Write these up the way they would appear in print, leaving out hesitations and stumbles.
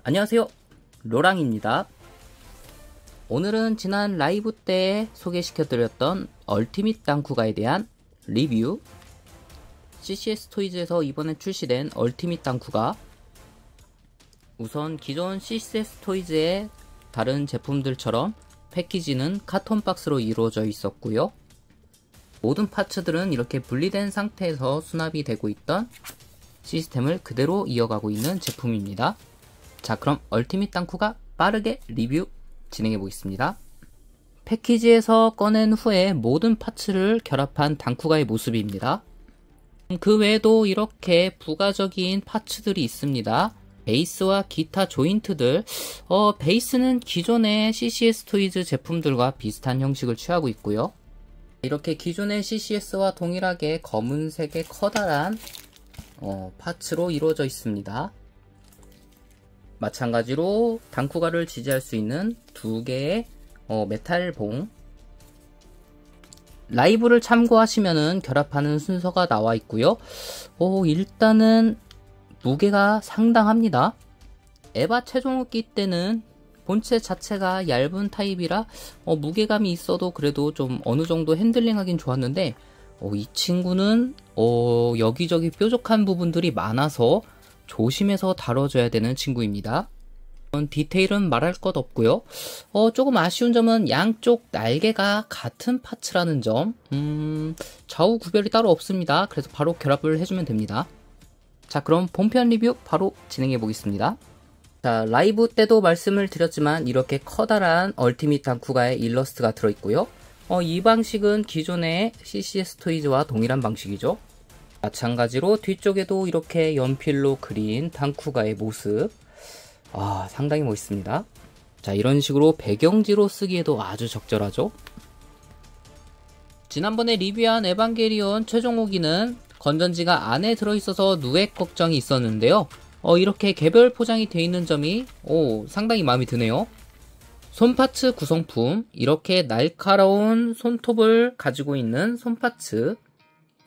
안녕하세요, 로랑입니다. 오늘은 지난 라이브 때 소개시켜드렸던 얼티밋 땅쿠가에 대한 리뷰, CCS 토이즈에서 이번에 출시된 얼티밋 땅쿠가, 우선 기존 CCS 토이즈의 다른 제품들처럼 패키지는 카톤 박스로 이루어져 있었고요. 모든 파츠들은 이렇게 분리된 상태에서 수납이 되고 있던 시스템을 그대로 이어가고 있는 제품입니다. 자, 그럼 얼티밋 땅쿠가 빠르게 리뷰 진행해 보겠습니다. 패키지에서 꺼낸 후에 모든 파츠를 결합한 땅쿠가의 모습입니다. 그 외에도 이렇게 부가적인 파츠들이 있습니다. 베이스와 기타 조인트들, 베이스는 기존의 CCS 토이즈 제품들과 비슷한 형식을 취하고 있고요. 이렇게 기존의 CCS와 동일하게 검은색의 커다란 파츠로 이루어져 있습니다. 마찬가지로 땅쿠가를 지지할 수 있는 두 개의 메탈봉, 라이브를 참고하시면은 결합하는 순서가 나와 있고요. 일단은 무게가 상당합니다. 에바 최종호기 때는 본체 자체가 얇은 타입이라 무게감이 있어도 그래도 좀 어느 정도 핸들링하긴 좋았는데, 이 친구는 여기저기 뾰족한 부분들이 많아서 조심해서 다뤄줘야 되는 친구입니다. 디테일은 말할 것 없고요. 조금 아쉬운 점은 양쪽 날개가 같은 파츠라는 점. 좌우 구별이 따로 없습니다. 그래서 바로 결합을 해주면 됩니다. 자, 그럼 본편 리뷰 바로 진행해 보겠습니다. 자, 라이브 때도 말씀을 드렸지만 이렇게 커다란 얼티밋 땅쿠가의 일러스트가 들어있고요. 이 방식은 기존의 CCS 토이즈와 동일한 방식이죠. 마찬가지로 뒤쪽에도 이렇게 연필로 그린 땅쿠가의 모습, 상당히 멋있습니다. 자, 이런 식으로 배경지로 쓰기에도 아주 적절하죠. 지난번에 리뷰한 에반게리온 최종호기는 건전지가 안에 들어있어서 누액 걱정이 있었는데요. 이렇게 개별 포장이 되어 있는 점이 상당히 마음에 드네요. 손파츠 구성품, 이렇게 날카로운 손톱을 가지고 있는 손파츠,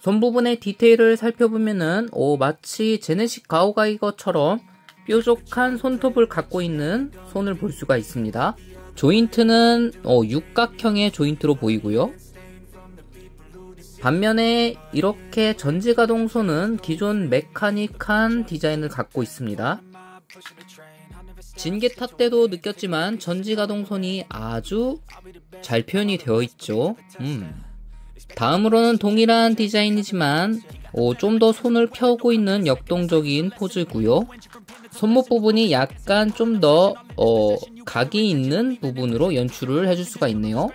손 부분의 디테일을 살펴보면은 마치 제네식 가오가이거처럼 뾰족한 손톱을 갖고 있는 손을 볼 수가 있습니다. 조인트는 육각형의 조인트로 보이고요. 반면에 이렇게 전지가동 손은 기존 메카닉한 디자인을 갖고 있습니다. 진게타 때도 느꼈지만 전지가동 손이 아주 잘 표현이 되어 있죠. 다음으로는 동일한 디자인이지만 좀 더 손을 펴고 있는 역동적인 포즈고요. 손목 부분이 약간 좀 더 각이 있는 부분으로 연출을 해줄 수가 있네요.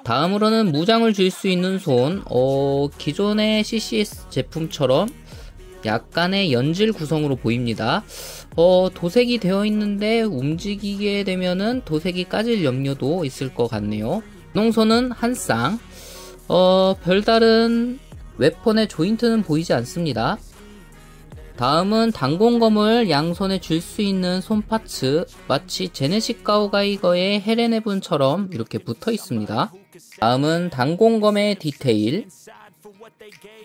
다음으로는 무장을 쥘 수 있는 손, 기존의 CCS 제품처럼 약간의 연질 구성으로 보입니다. 도색이 되어 있는데 움직이게 되면은 도색이 까질 염려도 있을 것 같네요. 농손은 한 쌍, 별다른 웨폰의 조인트는 보이지 않습니다. 다음은 단공검을 양손에 쥘 수 있는 손파츠, 마치 제네식 가오가이거의 헤레네분처럼 이렇게 붙어 있습니다. 다음은 단공검의 디테일.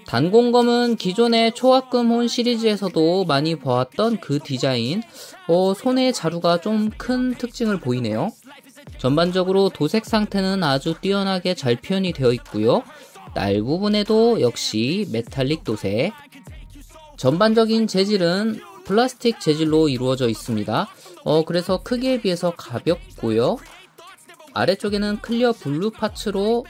단공검은 기존의 초합금혼 시리즈에서도 많이 보았던 그 디자인, 손의 자루가 좀 큰 특징을 보이네요. 전반적으로 도색 상태는 아주 뛰어나게 잘 표현이 되어 있고요. 날 부분에도 역시 메탈릭 도색. 전반적인 재질은 플라스틱 재질로 이루어져 있습니다. 그래서 크기에 비해서 가볍고요. 아래쪽에는 클리어 블루 파츠로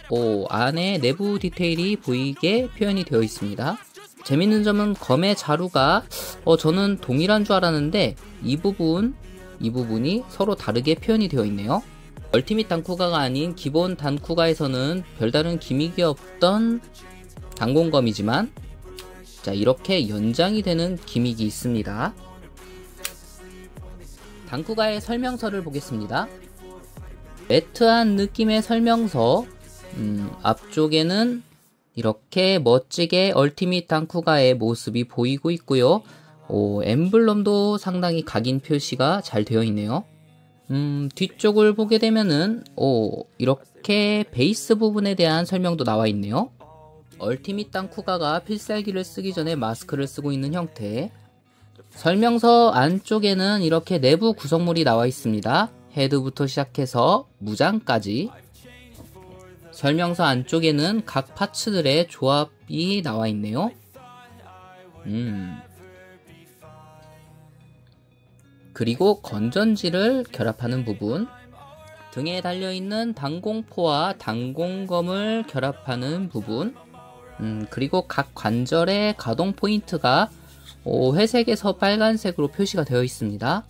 안에 내부 디테일이 보이게 표현이 되어 있습니다. 재밌는 점은 검의 자루가 저는 동일한 줄 알았는데 이 부분이 서로 다르게 표현이 되어 있네요. 얼티밋 땅쿠가가 아닌 기본 땅쿠가에서는 별다른 기믹이 없던 단공검이지만, 자, 이렇게 연장이 되는 기믹이 있습니다. 땅쿠가의 설명서를 보겠습니다. 매트한 느낌의 설명서, 앞쪽에는 이렇게 멋지게 얼티밋 땅쿠가의 모습이 보이고 있고요. 엠블럼도 상당히 각인 표시가 잘 되어 있네요. 뒤쪽을 보게 되면은 이렇게 베이스 부분에 대한 설명도 나와 있네요. 얼티밋 땅쿠가가 필살기를 쓰기 전에 마스크를 쓰고 있는 형태, 설명서 안쪽에는 이렇게 내부 구성물이 나와 있습니다. 헤드부터 시작해서 무장까지. 설명서 안쪽에는 각 파츠들의 조합이 나와 있네요. 그리고 건전지를 결합하는 부분, 등에 달려있는 당공포와 당공검을 결합하는 부분, 그리고 각 관절의 가동 포인트가 회색에서 빨간색으로 표시가 되어 있습니다.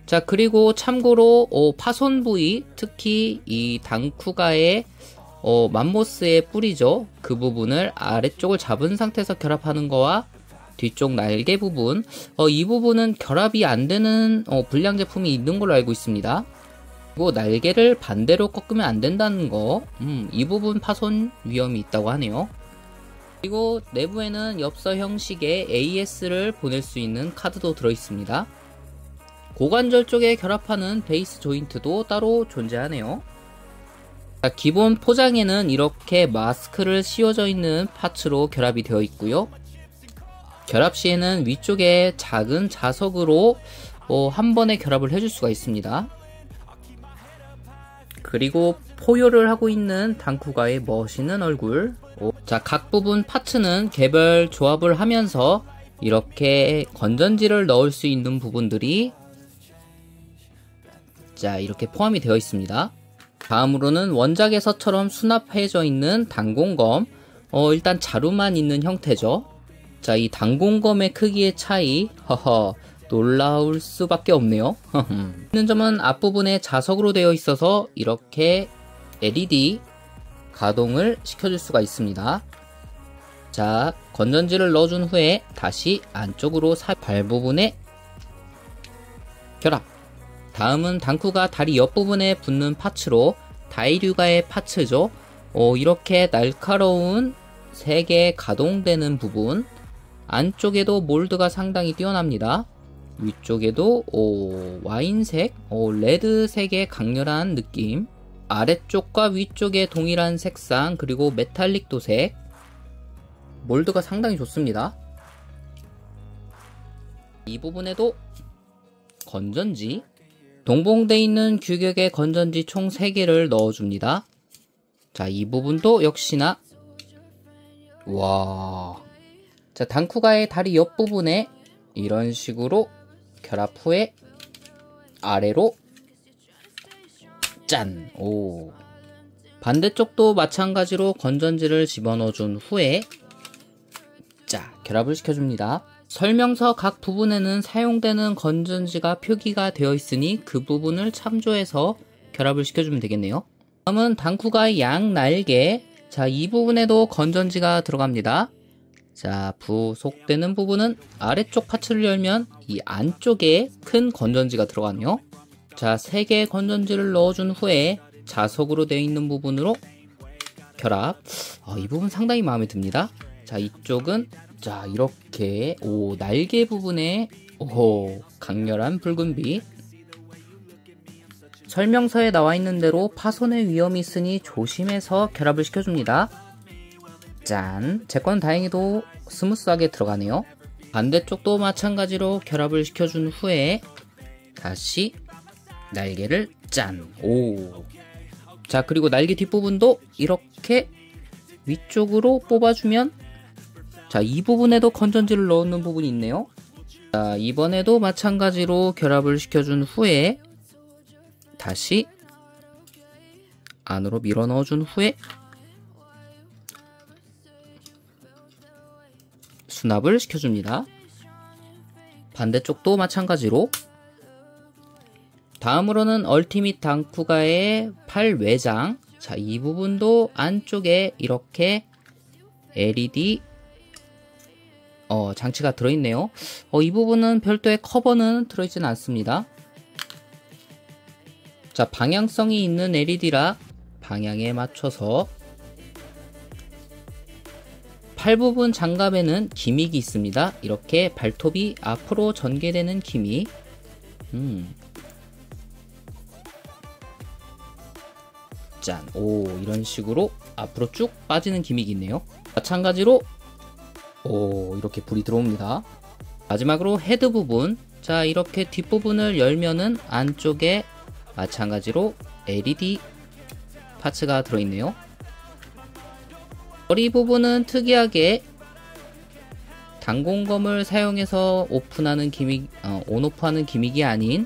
자, 그리고 참고로 파손 부위, 특히 이 당쿠가의 맘모스의 뿌리죠. 그 부분을 아래쪽을 잡은 상태에서 결합하는 거와 뒤쪽 날개 부분, 이 부분은 결합이 안 되는 불량 제품이 있는 걸로 알고 있습니다. 그리고 날개를 반대로 꺾으면 안 된다는 거, 이 부분 파손 위험이 있다고 하네요. 그리고 내부에는 엽서 형식의 AS를 보낼 수 있는 카드도 들어있습니다. 고관절 쪽에 결합하는 베이스 조인트도 따로 존재하네요. 자, 기본 포장에는 이렇게 마스크를 씌워져 있는 파츠로 결합이 되어 있고요. 결합 시에는 위쪽에 작은 자석으로 한 번에 결합을 해줄 수가 있습니다. 그리고 포효를 하고 있는 당쿠가의 멋있는 얼굴. 자, 각 부분 파츠는 개별 조합을 하면서 이렇게 건전지를 넣을 수 있는 부분들이 자, 이렇게 포함이 되어 있습니다. 다음으로는 원작에서처럼 수납해져 있는 당공검. 일단 자루만 있는 형태죠. 자, 이 당공검의 크기의 차이, 놀라울 수밖에 없네요. 있는 점은 앞부분에 자석으로 되어 있어서 이렇게 LED 가동을 시켜줄 수가 있습니다. 자, 건전지를 넣어준 후에 다시 안쪽으로 발 부분에 결합. 다음은 당쿠가 다리 옆부분에 붙는 파츠로 다이류가의 파츠죠. 이렇게 날카로운 3개 가동되는 부분. 안쪽에도 몰드가 상당히 뛰어납니다. 위쪽에도 와인색, 레드색의 강렬한 느낌. 아래쪽과 위쪽에 동일한 색상, 그리고 메탈릭 도색. 몰드가 상당히 좋습니다. 이 부분에도 건전지, 동봉되어 있는 규격의 건전지 총 3개를 넣어줍니다. 자, 이 부분도 역시나 와. 자, 당쿠가의 다리 옆부분에 이런 식으로 결합 후에 아래로 짠! 오. 반대쪽도 마찬가지로 건전지를 집어넣어 준 후에 자, 결합을 시켜줍니다. 설명서 각 부분에는 사용되는 건전지가 표기가 되어 있으니 그 부분을 참조해서 결합을 시켜주면 되겠네요. 다음은 당쿠가의 양 날개. 자, 이 부분에도 건전지가 들어갑니다. 자, 부속되는 부분은 아래쪽 파츠를 열면 이 안쪽에 큰 건전지가 들어가네요. 자, 3개의 건전지를 넣어준 후에 자석으로 되어 있는 부분으로 결합. 이 부분 상당히 마음에 듭니다. 자, 이쪽은 자, 이렇게 날개 부분에 강렬한 붉은빛. 설명서에 나와 있는 대로 파손의 위험이 있으니 조심해서 결합을 시켜줍니다. 짠! 제 건 다행히도 스무스하게 들어가네요. 반대쪽도 마찬가지로 결합을 시켜준 후에 다시 날개를 짠! 오! 자, 그리고 날개 뒷부분도 이렇게 위쪽으로 뽑아주면 자, 이 부분에도 건전지를 넣는 부분이 있네요. 자, 이번에도 마찬가지로 결합을 시켜준 후에 다시 안으로 밀어 넣어준 후에 수납을 시켜줍니다. 반대쪽도 마찬가지로. 다음으로는 얼티밋 당쿠가의 팔 외장. 자, 이 부분도 안쪽에 이렇게 LED 장치가 들어있네요. 이 부분은 별도의 커버는 들어있지는 않습니다. 자, 방향성이 있는 LED라 방향에 맞춰서 팔 부분 장갑에는 기믹이 있습니다. 이렇게 발톱이 앞으로 전개되는 기믹. 짠! 오, 이런 식으로 앞으로 쭉 빠지는 기믹이 있네요. 마찬가지로 이렇게 불이 들어옵니다. 마지막으로 헤드 부분. 자, 이렇게 뒷부분을 열면은 안쪽에 마찬가지로 LED 파츠가 들어있네요. 머리 부분은 특이하게 단공검을 사용해서 오픈하는 기믹, 온오프하는 기믹이 아닌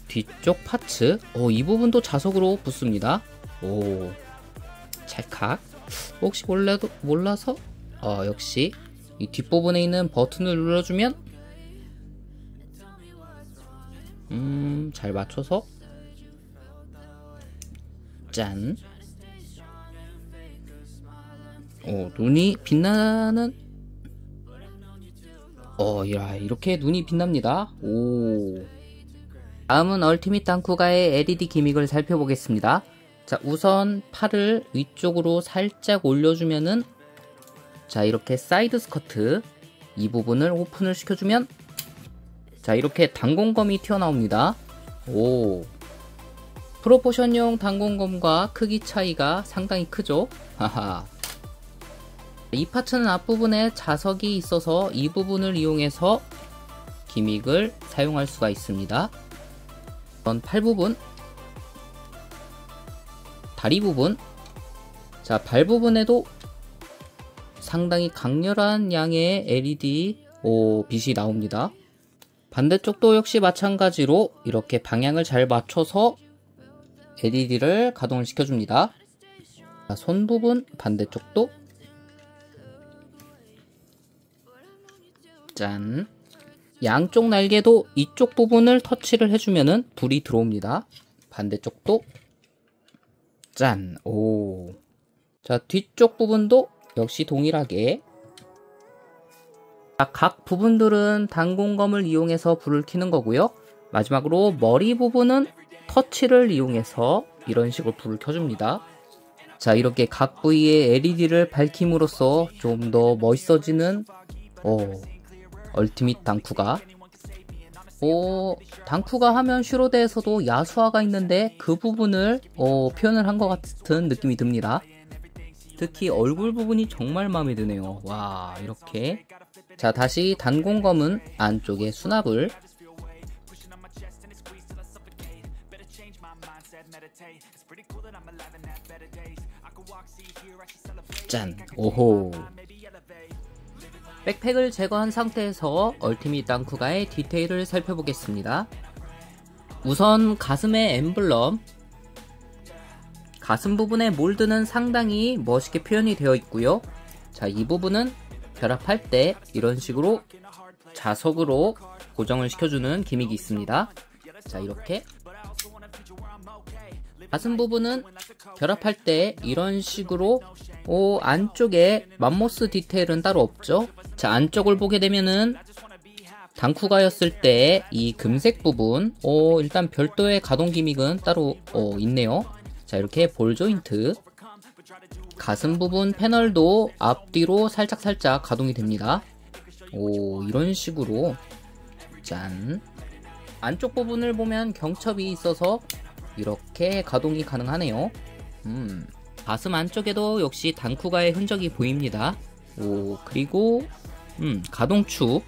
뒤쪽 파츠. 이 부분도 자석으로 붙습니다. 오, 찰칵. 혹시 몰라서 역시 이 뒷부분에 있는 버튼을 눌러주면 잘 맞춰서 짠. 눈이 빛나는 야, 이렇게 눈이 빛납니다. 오. 다음은 얼티밋 당쿠가의 LED 기믹을 살펴보겠습니다. 자, 우선 팔을 위쪽으로 살짝 올려주면은, 자, 이렇게 사이드 스커트 이 부분을 오픈을 시켜주면, 자, 이렇게 단공검이 튀어나옵니다. 오. 프로포션용 단공검과 크기 차이가 상당히 크죠? 하하. 이 파츠는 앞부분에 자석이 있어서 이 부분을 이용해서 기믹을 사용할 수가 있습니다. 이건 팔 부분, 다리 부분, 자, 발 부분에도 상당히 강렬한 양의 LED 빛이 나옵니다. 반대쪽도 역시 마찬가지로 이렇게 방향을 잘 맞춰서 LED를 가동을 시켜줍니다. 자, 손 부분 반대쪽도 짠. 양쪽 날개도 이쪽 부분을 터치를 해주면은 불이 들어옵니다. 반대쪽도 짠. 오. 자, 뒤쪽 부분도 역시 동일하게. 각 부분들은 단공검을 이용해서 불을 켜는 거고요. 마지막으로 머리 부분은 터치를 이용해서 이런 식으로 불을 켜줍니다. 자, 이렇게 각 부위의 LED를 밝힘으로써 좀 더 멋있어지는 얼티밋 당쿠가. 당쿠가 하면 슈로데에서도 야수화가 있는데 그 부분을 표현을 한 것 같은 느낌이 듭니다. 특히 얼굴 부분이 정말 마음에 드네요. 와, 이렇게. 자, 다시 단공검은 안쪽에 수납을, 짠. 오호. 백팩을 제거한 상태에서 얼티밋 당쿠가의 디테일을 살펴보겠습니다. 우선 가슴의 엠블럼, 가슴 부분의 몰드는 상당히 멋있게 표현이 되어 있고요. 자, 이 부분은 결합할 때 이런 식으로 자석으로 고정을 시켜주는 기믹이 있습니다. 자, 이렇게 가슴 부분은 결합할 때 이런 식으로 안쪽에 맘모스 디테일은 따로 없죠. 자, 안쪽을 보게 되면은 당쿠가였을 때 이 금색 부분 일단 별도의 가동 기믹은 따로 있네요. 자, 이렇게 볼 조인트, 가슴 부분 패널도 앞뒤로 살짝살짝 가동이 됩니다. 이런 식으로 짠. 안쪽 부분을 보면 경첩이 있어서 이렇게 가동이 가능하네요. 가슴 안쪽에도 역시 당쿠가의 흔적이 보입니다. 그리고 가동축.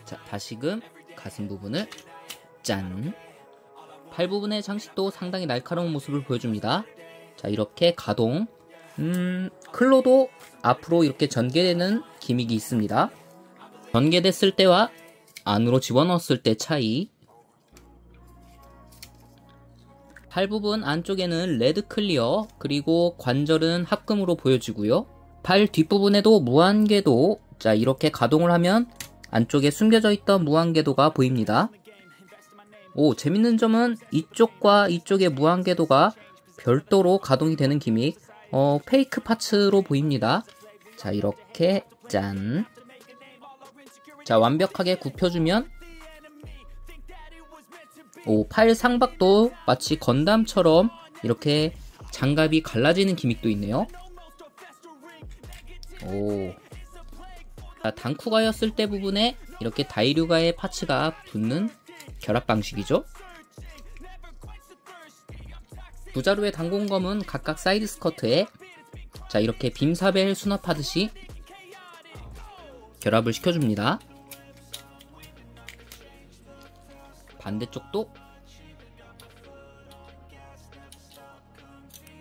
자, 다시금 가슴 부분을 짠. 팔 부분의 장식도 상당히 날카로운 모습을 보여줍니다. 자, 이렇게 가동. 클로도 앞으로 이렇게 전개되는 기믹이 있습니다. 전개됐을 때와 안으로 집어넣었을 때 차이. 팔 부분 안쪽에는 레드 클리어, 그리고 관절은 합금으로 보여지고요. 팔 뒷부분에도 무한궤도, 자, 이렇게 가동을 하면 안쪽에 숨겨져 있던 무한궤도가 보입니다. 재밌는 점은 이쪽과 이쪽의 무한궤도가 별도로 가동이 되는 기믹, 페이크 파츠로 보입니다. 자, 이렇게 짠. 자, 완벽하게 굽혀주면 팔 상박도 마치 건담처럼 이렇게 장갑이 갈라지는 기믹도 있네요. 자, 당쿠가였을 때 부분에 이렇게 다이류가의 파츠가 붙는 결합 방식이죠. 두 자루의 단공검은 각각 사이드 스커트에, 자, 이렇게 빔사벨 수납하듯이 결합을 시켜줍니다. 반대쪽도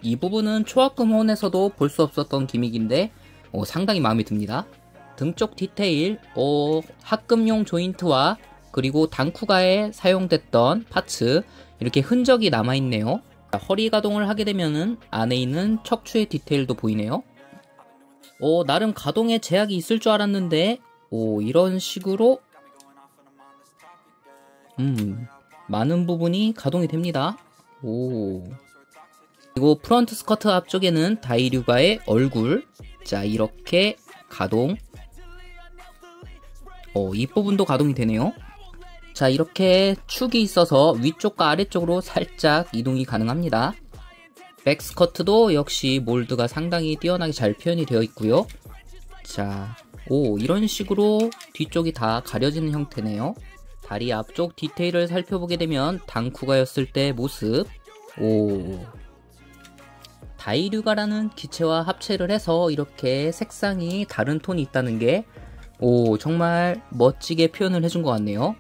이 부분은 초합금혼에서도 볼 수 없었던 기믹인데 상당히 마음에 듭니다. 등 쪽 디테일, 합금용 조인트와 그리고 단쿠가에 사용됐던 파츠 이렇게 흔적이 남아있네요. 허리 가동을 하게 되면은 안에 있는 척추의 디테일도 보이네요. 나름 가동에 제약이 있을 줄 알았는데 이런 식으로 많은 부분이 가동이 됩니다. 그리고 프런트 스커트 앞쪽에는 다이류가의 얼굴, 자 이렇게 가동. 이 부분도 가동이 되네요. 자 이렇게 축이 있어서 위쪽과 아래쪽으로 살짝 이동이 가능합니다. 백 스커트도 역시 몰드가 상당히 뛰어나게 잘 표현이 되어 있고요. 자, 이런 식으로 뒤쪽이 다 가려지는 형태네요. 다리 앞쪽 디테일을 살펴보게 되면 단쿠가였을 때 모습. 다이류가라는 기체와 합체를 해서 이렇게 색상이 다른 톤이 있다는 게 정말 멋지게 표현을 해준 것 같네요.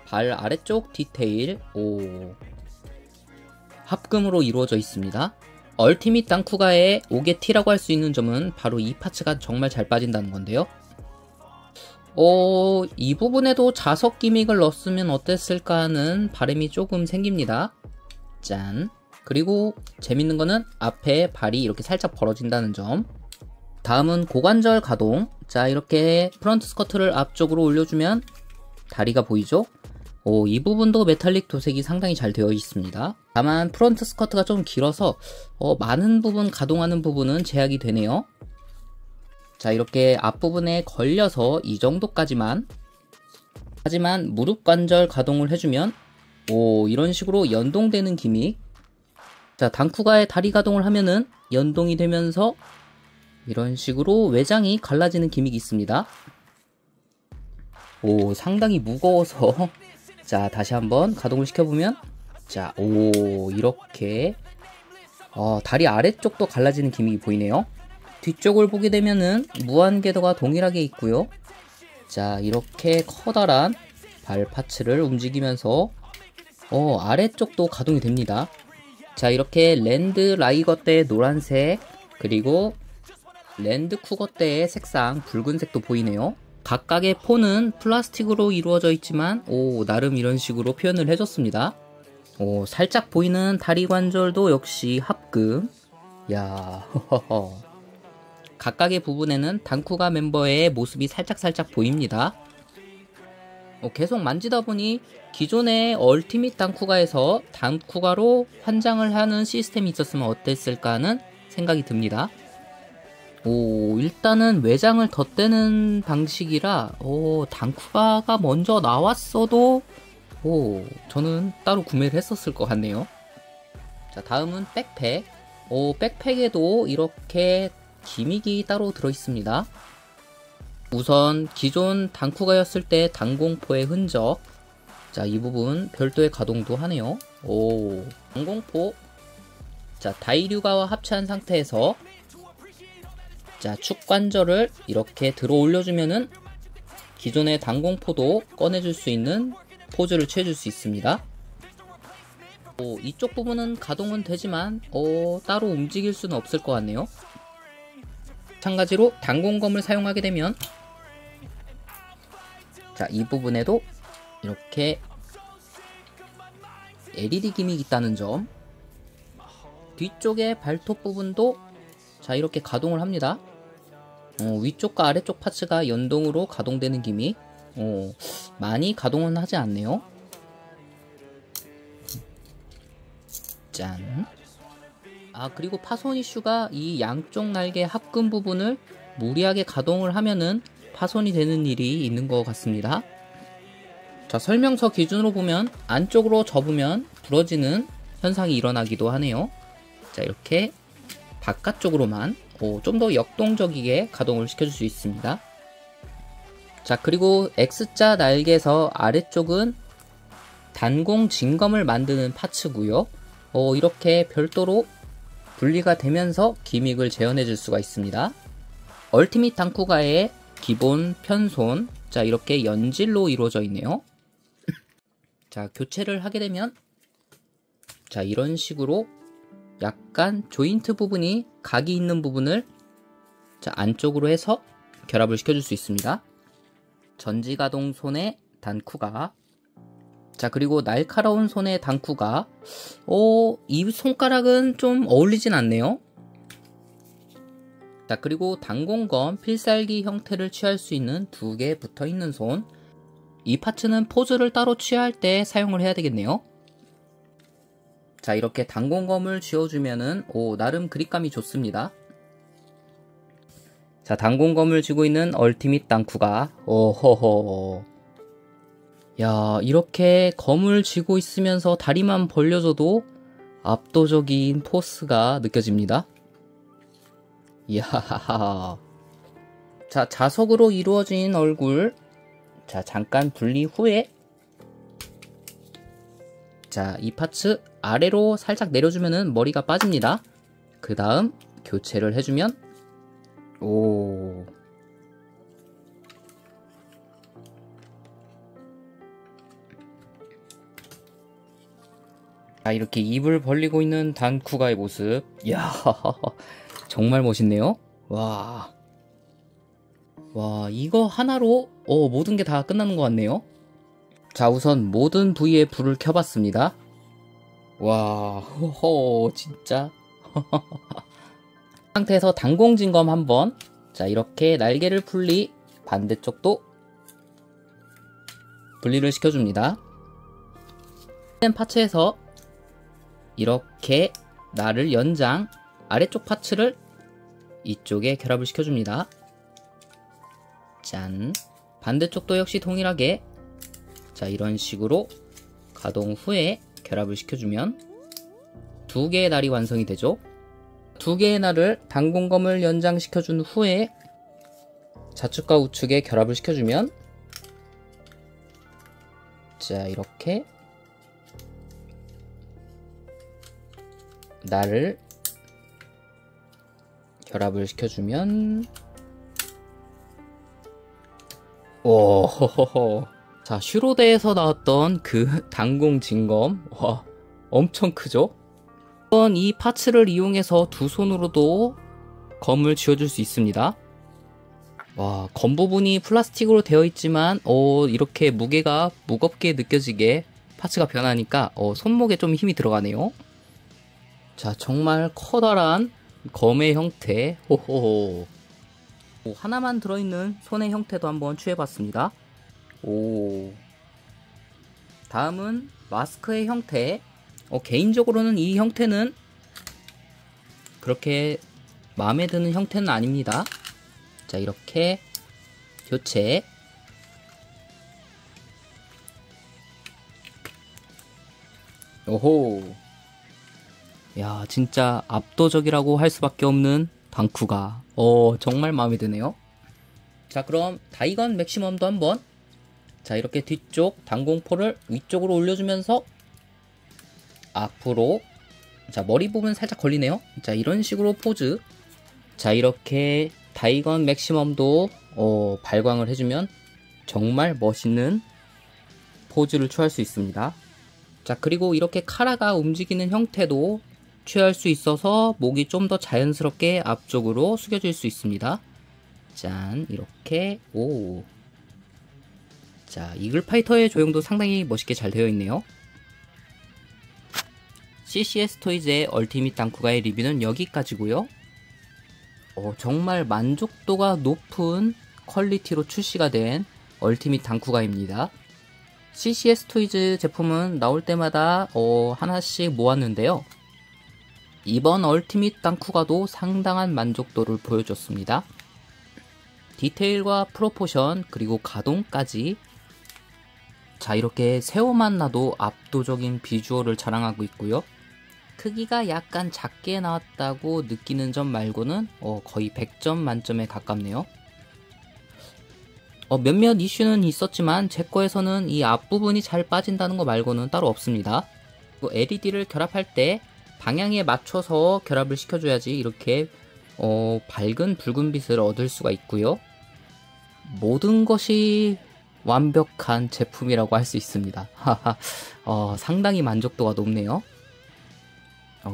발 아래쪽 디테일 합금으로 이루어져 있습니다. 얼티밋 단쿠가의 오게티라고 할 수 있는 점은 바로 이 파츠가 정말 잘 빠진다는 건데요. 이 부분에도 자석 기믹을 넣었으면 어땠을까 하는 바람이 조금 생깁니다. 짠. 그리고 재밌는 거는 앞에 발이 이렇게 살짝 벌어진다는 점. 다음은 고관절 가동. 자 이렇게 프런트 스커트를 앞쪽으로 올려주면 다리가 보이죠? 이 부분도 메탈릭 도색이 상당히 잘 되어 있습니다. 다만 프런트 스커트가 좀 길어서 많은 부분 가동하는 부분은 제약이 되네요. 자 이렇게 앞부분에 걸려서 이 정도까지만. 하지만 무릎 관절 가동을 해주면 이런 식으로 연동되는 기믹. 자 단쿠가의 다리 가동을 하면은 연동이 되면서 이런 식으로 외장이 갈라지는 기믹이 있습니다. 상당히 무거워서 자 다시 한번 가동을 시켜보면 자 이렇게 다리 아래쪽도 갈라지는 기믹이 보이네요. 뒤쪽을 보게 되면은 무한궤도가 동일하게 있고요. 자 이렇게 커다란 발 파츠를 움직이면서 아래쪽도 가동이 됩니다. 자 이렇게 랜드 라이거 때의 노란색 그리고 랜드 쿠거 때의 색상 붉은색도 보이네요. 각각의 폰은 플라스틱으로 이루어져 있지만 나름 이런 식으로 표현을 해줬습니다. 살짝 보이는 다리 관절도 역시 합금. 야 각각의 부분에는 단쿠가 멤버의 모습이 살짝 보입니다. 계속 만지다 보니 기존의 얼티밋 단쿠가에서 단쿠가로 환장을 하는 시스템이 있었으면 어땠을까 하는 생각이 듭니다. 일단은 외장을 덧대는 방식이라 단쿠가가 먼저 나왔어도 저는 따로 구매를 했었을 것 같네요. 자 다음은 백팩. 백팩에도 이렇게 기믹이 따로 들어있습니다. 우선 기존 단쿠가였을 때 단공포의 흔적. 자 이 부분 별도의 가동도 하네요. 단공포. 자 다이류가와 합체한 상태에서 자 축 관절을 이렇게 들어 올려주면은 기존의 단공포도 꺼내줄 수 있는 포즈를 취해줄 수 있습니다. 이쪽 부분은 가동은 되지만 따로 움직일 수는 없을 것 같네요. 마찬가지로 단공검을 사용하게 되면 자 이 부분에도 이렇게 LED 기믹이 있다는 점. 뒤쪽의 발톱 부분도 자 이렇게 가동을 합니다. 위쪽과 아래쪽 파츠가 연동으로 가동되는 기믹. 많이 가동은 하지 않네요. 짠. 그리고 파손 이슈가 이 양쪽 날개 합금 부분을 무리하게 가동을 하면은 파손이 되는 일이 있는 것 같습니다. 자 설명서 기준으로 보면 안쪽으로 접으면 부러지는 현상이 일어나기도 하네요. 자 이렇게 바깥쪽으로만 좀 더 역동적이게 가동을 시켜줄 수 있습니다. 자 그리고 X자 날개에서 아래쪽은 단공 진검을 만드는 파츠고요. 이렇게 별도로 분리가 되면서 기믹을 재현해 줄 수가 있습니다. 얼티밋 단쿠가의 기본 편손, 자 이렇게 연질로 이루어져 있네요. 자 교체를 하게 되면 자 이런 식으로 약간 조인트 부분이 각이 있는 부분을 자 안쪽으로 해서 결합을 시켜줄 수 있습니다. 전지가동 손의 단쿠가, 자 그리고 날카로운 손의 단쿠가, 이 손가락은 좀 어울리진 않네요. 자 그리고 단공검 필살기 형태를 취할 수 있는 2개 붙어있는 손, 이 파츠는 포즈를 따로 취할 때 사용을 해야 되겠네요. 자 이렇게 단공검을 쥐어주면은 나름 그립감이 좋습니다. 자 단공검을 쥐고 있는 얼티밋 단쿠가, 오호호, 야 이렇게 검을 쥐고 있으면서 다리만 벌려줘도 압도적인 포스가 느껴집니다. 이야, 자 자석으로 이루어진 얼굴, 자 잠깐 분리 후에 자 이 파츠 아래로 살짝 내려주면은 머리가 빠집니다. 그 다음 교체를 해주면 오, 자 이렇게 입을 벌리고 있는 단쿠가의 모습, 이야 정말 멋있네요. 와 이거 하나로 모든 게 다 끝나는 것 같네요. 자 우선 모든 부위에 불을 켜봤습니다. 와 호호 진짜 상태에서 단공진검 한번, 자 이렇게 날개를 분리, 반대쪽도 분리를 시켜줍니다. 파츠에서 이렇게 날을 연장, 아래쪽 파츠를 이쪽에 결합을 시켜줍니다. 짠, 반대쪽도 역시 동일하게 자 이런 식으로 가동 후에 결합을 시켜주면 2개의 날이 완성이 되죠. 2개의 날을 단공검을 연장시켜준 후에 좌측과 우측에 결합을 시켜주면 자 이렇게 날을 결합을 시켜주면 오호호호, 자 슈로데에서 나왔던 그 단공진검, 와 엄청 크죠? 이 파츠를 이용해서 2손으로도 검을 쥐어줄 수 있습니다. 와, 검 부분이 플라스틱으로 되어 있지만 이렇게 무게가 무겁게 느껴지게 파츠가 변하니까 손목에 좀 힘이 들어가네요. 자 정말 커다란 검의 형태, 호호호, 하나만 들어있는 손의 형태도 한번 취해봤습니다. 다음은 마스크의 형태. 개인적으로는 이 형태는 그렇게 마음에 드는 형태는 아닙니다. 자 이렇게 교체, 오호, 야 진짜 압도적이라고 할 수밖에 없는 단쿠가 정말 마음에 드네요. 자 그럼 다이건 맥시멈도 한번, 자 이렇게 뒤쪽 단공포를 위쪽으로 올려주면서 앞으로, 자 머리 부분 살짝 걸리네요. 자 이런 식으로 포즈, 자 이렇게 다이건 맥시멈도 발광을 해주면 정말 멋있는 포즈를 취할 수 있습니다. 자 그리고 이렇게 카라가 움직이는 형태도 취할 수 있어서 목이 좀 더 자연스럽게 앞쪽으로 숙여질 수 있습니다. 짠 이렇게, 자 이글파이터의 조형도 상당히 멋있게 잘 되어 있네요. CCS 토이즈의 얼티밋 단쿠가의 리뷰는 여기까지고요. 정말 만족도가 높은 퀄리티로 출시가 된 얼티밋 단쿠가입니다. CCS 토이즈 제품은 나올 때마다 하나씩 모았는데요. 이번 얼티밋 단쿠가도 상당한 만족도를 보여줬습니다. 디테일과 프로포션 그리고 가동까지, 자 이렇게 세워만 놔도 압도적인 비주얼을 자랑하고 있고요. 크기가 약간 작게 나왔다고 느끼는 점 말고는 거의 100점 만점에 가깝네요. 몇몇 이슈는 있었지만 제 거에서는 이 앞부분이 잘 빠진다는 거 말고는 따로 없습니다. 그리고 LED를 결합할 때 방향에 맞춰서 결합을 시켜줘야지 이렇게 밝은 붉은빛을 얻을 수가 있고요. 모든 것이 완벽한 제품이라고 할 수 있습니다. 상당히 만족도가 높네요.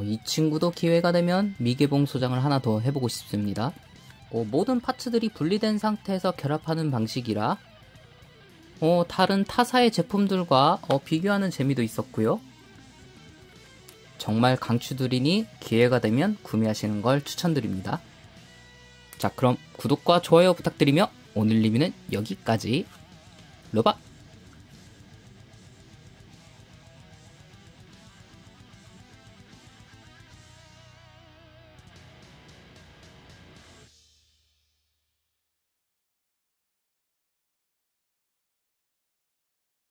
이 친구도 기회가 되면 미개봉 소장을 하나 더 해보고 싶습니다. 모든 파츠들이 분리된 상태에서 결합하는 방식이라 다른 타사의 제품들과 비교하는 재미도 있었고요. 정말 강추드리니 기회가 되면 구매하시는 걸 추천드립니다. 자, 그럼 구독과 좋아요 부탁드리며 오늘 리뷰는 여기까지. 로바!